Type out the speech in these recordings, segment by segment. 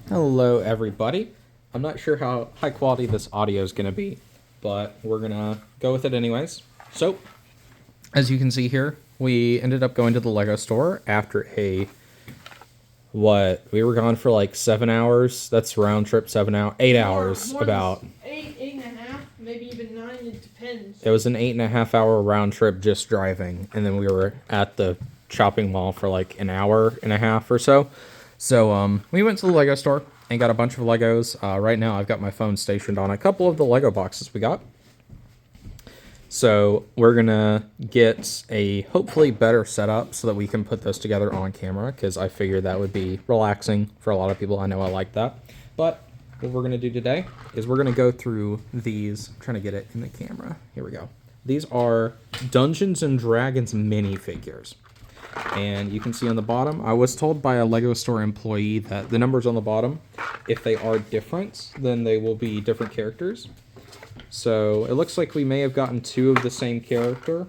Hello everybody. I'm not sure how high quality this audio is going to be, but we're going to go with it anyways. So, as you can see here, we ended up going to the Lego store after we were gone for like 7 hours. That's round trip, 8 hours more about. Eight and a half, maybe even 9, it depends. It was an 8.5 hour round trip just driving, and then we were at the shopping mall for like an hour and a half or so. So we went to the Lego store and got a bunch of Legos. Right now I've got my phone stationed on a couple of the Lego boxes we got. So we're gonna get a hopefully better setup so that we can put this together on camera, because I figured that would be relaxing for a lot of people. I know I like that. But what we're gonna do today is we're gonna go through these. I'm trying to get it in the camera. Here we go. These are Dungeons and Dragons minifigures. And you can see on the bottom, I was told by a Lego store employee that the numbers on the bottom, if they are different, then they will be different characters. So it looks like we may have gotten 2 of the same character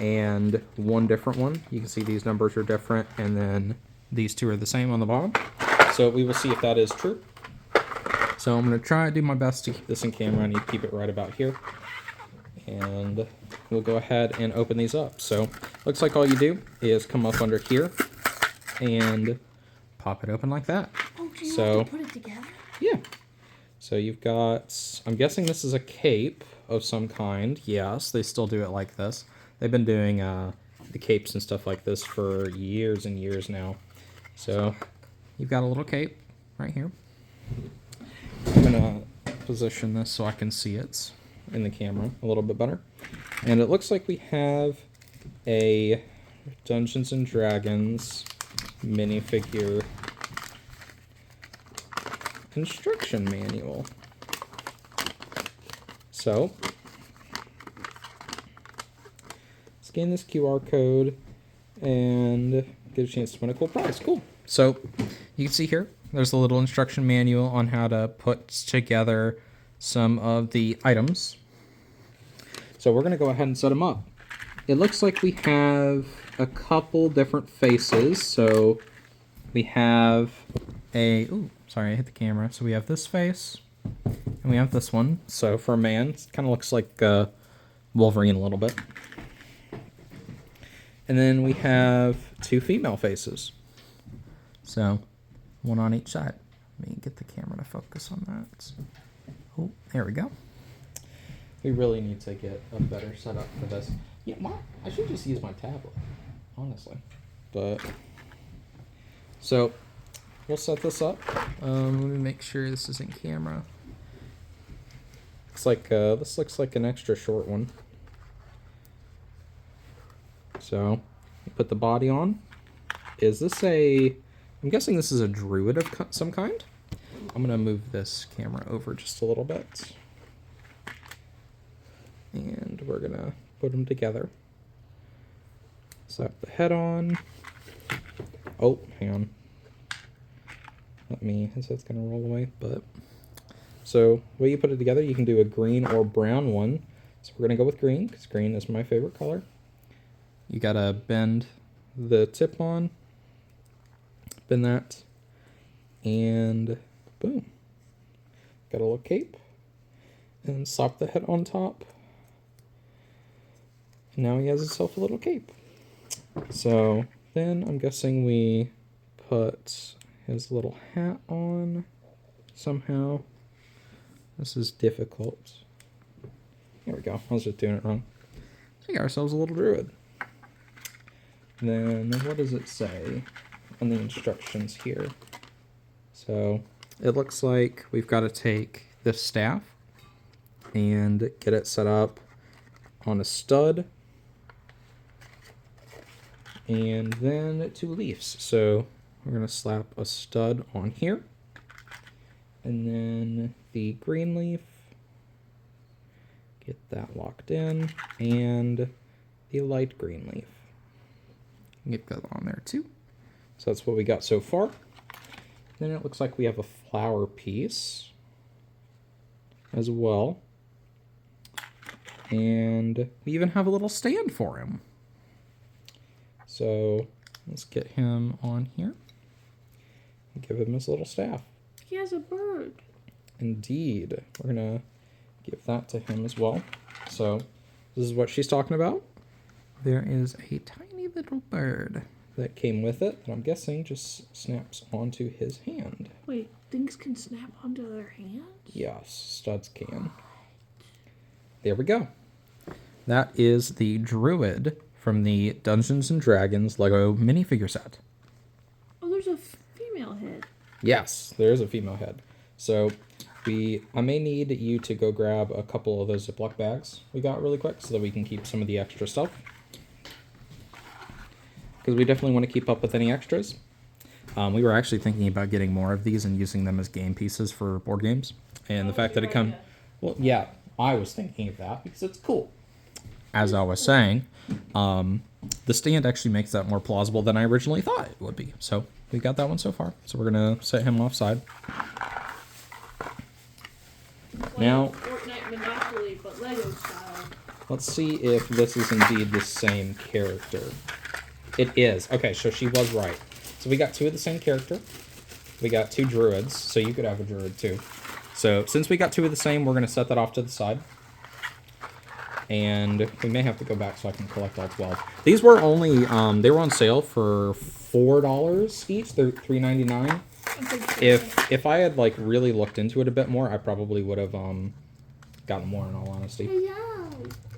and 1 different one. You can see these numbers are different, and then these 2 are the same on the bottom. So we will see if that is true. So I'm going to try to do my best to keep this in camera. I need to keep it right about here. And we'll go ahead and open these up. So looks like all you do is come up under here and pop it open like that. Oh, do you have to put it together? Yeah. So you've got, I'm guessing this is a cape of some kind. Yes, they still do it like this. They've been doing the capes and stuff like this for years and years now. So you've got a little cape right here. I'm gonna position this so I can see it in the camera a little bit better. And it looks like we have a Dungeons and Dragons minifigure instruction manual. So scan this QR code and get a chance to win a cool prize. Cool. So you can see here there's a little instruction manual on how to put together some of the items. So we're going to go ahead and set them up. It looks like we have a couple different faces. So we have ooh, sorry, I hit the camera. So we have this face and we have this one. So for a man, it kind of looks like Wolverine a little bit. And then we have 2 female faces. So 1 on each side. Let me get the camera to focus on that. Oh, there we go. We really need to get a better setup for this. Yeah, I should just use my tablet, honestly. But so we'll set this up. Let me make sure this is in camera. Looks like this looks like an extra short one. So put the body on. Is this I'm guessing this is a druid of some kind. I'm gonna move this camera over just a little bit. And we're gonna put them together. Slap the head on. Oh, hang on. His head's gonna roll away, but. So, the way you put it together, you can do a green or brown one. So we're gonna go with green, because green is my favorite color. You gotta bend the tip on. Bend that. And boom. Got a little cape. And slap the head on top. Now he has himself a little cape. So then I'm guessing we put his little hat on somehow. This is difficult. There we go. I was just doing it wrong. So we got ourselves a little druid. And then what does it say on the instructions here? So it looks like we've got to take this staff and get it set up on a stud. And then 2 leaves. So we're going to slap a stud on here. And then the green leaf. Get that locked in. And the light green leaf. Get that on there too. So that's what we got so far. Then it looks like we have a flower piece as well. And we even have a little stand for him. So let's get him on here. give him his little staff. He has a bird. Indeed. We're going to give that to him as well. So this is what she's talking about. There is a tiny little bird that came with it that I'm guessing just snaps onto his hand. Wait, things can snap onto their hands? Yes, studs can. There we go. That is the Druid from the Dungeons and Dragons Lego minifigure set. Oh, there's a female head. Yes, there is a female head. So I may need you to go grab a couple of those Ziploc bags we got really quick so that we can keep some of the extra stuff. Because we definitely want to keep up with any extras. We were actually thinking about getting more of these and using them as game pieces for board games. And the fact that it comes... Well, yeah, I was thinking of that because it's cool. As I was saying, the stand actually makes that more plausible than I originally thought it would be. So we got that one so far. So we're going to set him offside. Now, Fortnite Monopoly, but Lego style. Let's see if this is indeed the same character. It is. Okay, so she was right. So we got two of the same character. We got two druids, so you could have a druid too. So since we got two of the same, we're going to set that off to the side. And we may have to go back so I can collect all 12. These were only, they were on sale for $4 each. They're $3.99. If I had like really looked into it a bit more, I probably would have gotten more in all honesty. Hello.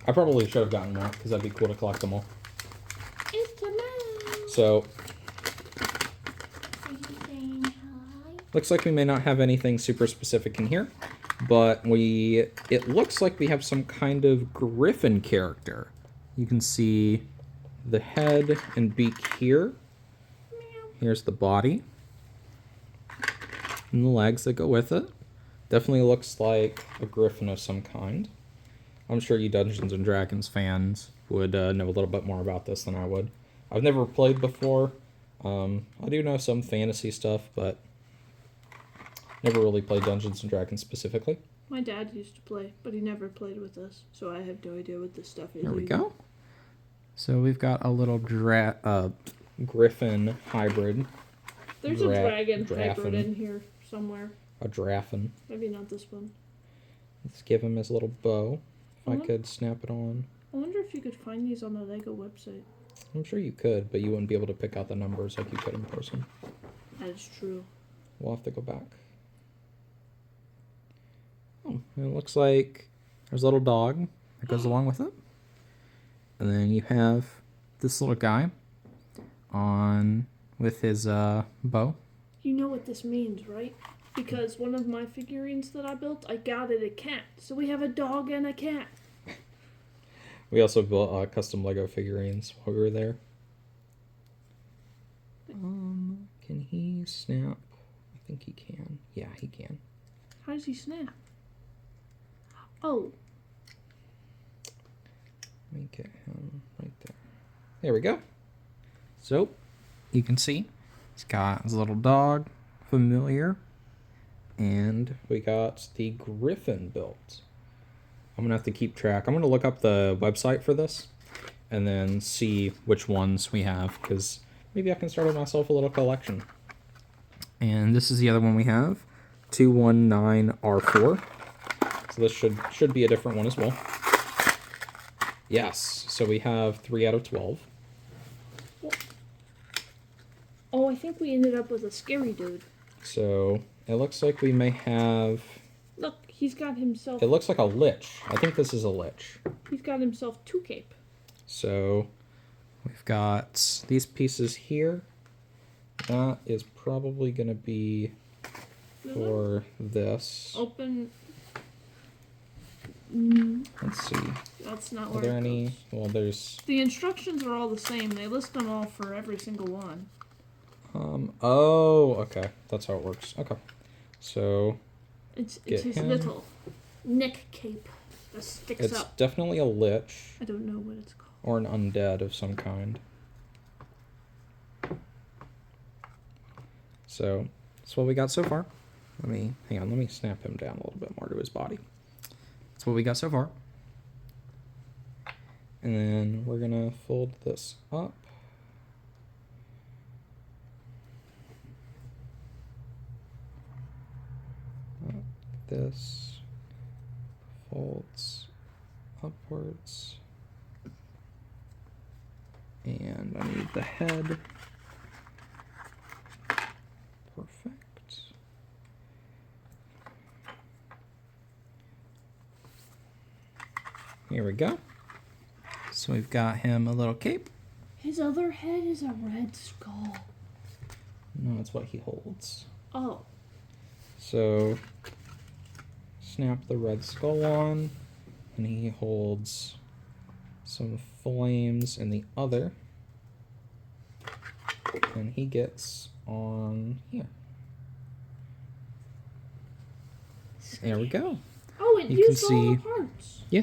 I probably should have gotten more because that'd be cool to collect them all. It's a man. So Are you saying hi? looks like we may not have anything super specific in here, but it looks like we have some kind of griffin character. You can see the head and beak here. Here's the body. And the legs that go with it. Definitely looks like a griffin of some kind. I'm sure you Dungeons and Dragons fans would know a little bit more about this than I would. I've never played before. I do know some fantasy stuff, but never really played Dungeons and Dragons specifically. My dad used to play, but he never played with us, so I have no idea what this stuff is. There we go. So we've got a little griffin hybrid. There's a dragon hybrid in here somewhere. A draffin. Maybe not this one. Let's give him his little bow. If I could snap it on. I wonder if you could find these on the Lego website. I'm sure you could, but you wouldn't be able to pick out the numbers like you could in person. That is true. We'll have to go back. Oh, it looks like there's a little dog that goes along with it. And then you have this little guy on with his bow. You know what this means, right? Because one of my figurines that I built, I got it a cat. So we have a dog and a cat. We also built custom Lego figurines while we were there. Can he snap? I think he can. Yeah, he can. How does he snap? Oh. Let me get him right there. There we go. So, you can see he's got his little dog, familiar, and we got the griffin built. I'm going to have to keep track. I'm going to look up the website for this and then see which ones we have, because maybe I can start with myself a little collection. And this is the other one we have, 219R4. So this should be a different one as well. Yes, so we have 3 out of 12. Oh, I think we ended up with a scary dude. So it looks like we may have... Look, he's got himself... It looks like a lich. I think this is a lich. He's got himself 2 cape. So we've got these pieces here. That is probably going to be for this. Open... Let's see. That's not Are where there it any? goes. Well, there's... The instructions are all the same. They list them all for every single one. Oh, okay. That's how it works. Okay. So... It's his little neck cape that sticks it's up. definitely a lich. I don't know what it's called. Or an undead of some kind. So, that's what we got so far. Hang on, let me snap him down a little bit more to his body. That's what we got so far. And then we're gonna fold this up. this folds upwards. And I need the head. Perfect. Here we go. So we've got him a little cape. His other head is a red skull. No, that's what he holds. Oh. So snap the red skull on, and he holds some flames in the other. And he gets on here. There we go. Oh, it You used can all see- the parts. Yeah.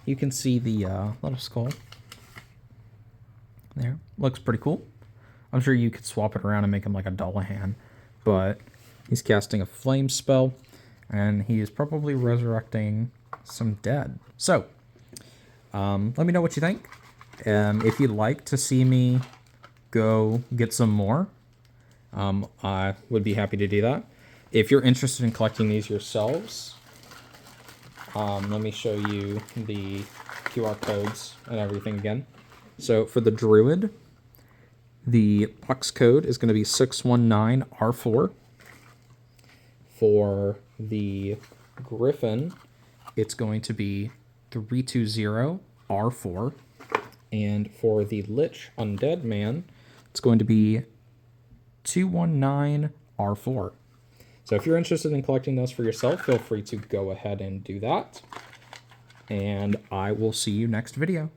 You can see the little skull there. Looks pretty cool. I'm sure you could swap it around and make him like a Dullahan, but he's casting a flame spell, and he is probably resurrecting some dead. So, let me know what you think. If you'd like to see me go get some more, I would be happy to do that. If you're interested in collecting these yourselves, let me show you the QR codes and everything again. So for the Druid, the box code is going to be 619R4. For the Griffin, it's going to be 320R4. And for the Lich Undead Man, it's going to be 219R4. So if you're interested in collecting those for yourself, feel free to go ahead and do that. And I will see you next video.